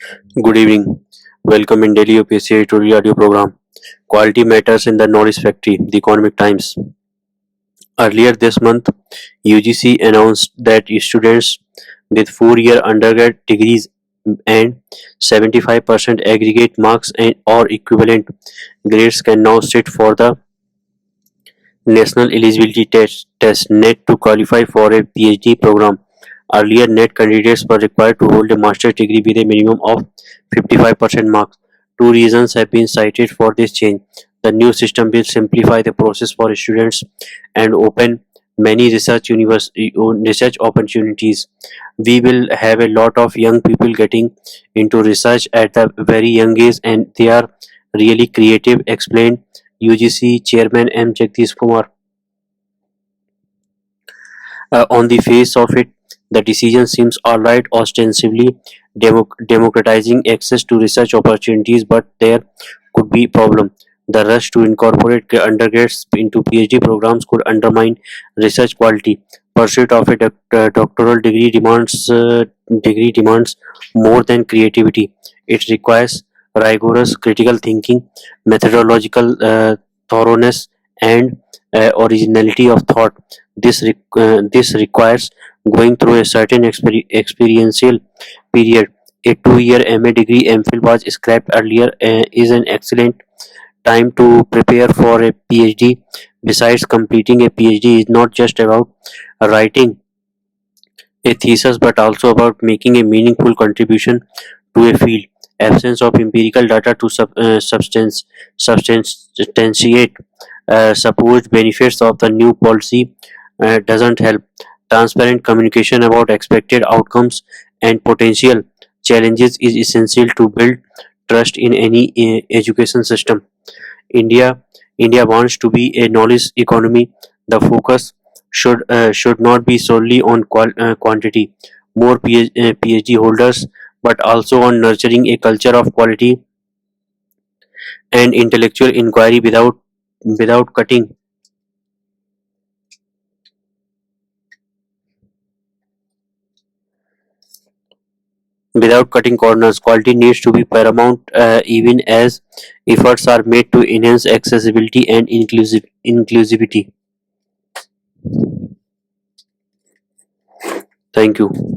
Good evening. Welcome in Delhi UPSC editorial audio program. Quality matters in the knowledge factory. The Economic Times. Earlier this month, UGC announced that students with 4-year undergrad degrees and 75% aggregate marks and or equivalent grades can now sit for the National Eligibility Test (NET) to qualify for a PhD program. Earlier, NET candidates were required to hold a master's degree with a minimum of 55% marks. Two reasons have been cited for this change. The new system will simplify the process for students and open many research opportunities. We will have a lot of young people getting into research at the very young age, and they are really creative, explained UGC Chairman M. Jagdish Kumar. On the face of it, the decision seems alright, ostensibly democratizing access to research opportunities, but there could be problem. The rush to incorporate undergrads into PhD programs could undermine research quality. Pursuit of a doctoral degree demands more than creativity. It requires rigorous critical thinking, methodological thoroughness, and originality of thought. This requires going through a certain experiential period. A 2-year MA degree MPhil was scrapped earlier is an excellent time to prepare for a PhD. Besides, completing a PhD is not just about writing a thesis but also about making a meaningful contribution to a field. Absence of empirical data to substantiate supposed benefits of the new policy doesn't help. Transparent communication about expected outcomes and potential challenges is essential to build trust in any education system. India India wants to be a knowledge economy. The focus should not be solely on quantity, more PhD holders, but also on nurturing a culture of quality and intellectual inquiry without cutting without cutting corners. Quality needs to be paramount, even as efforts are made to enhance accessibility and inclusivity. Thank you.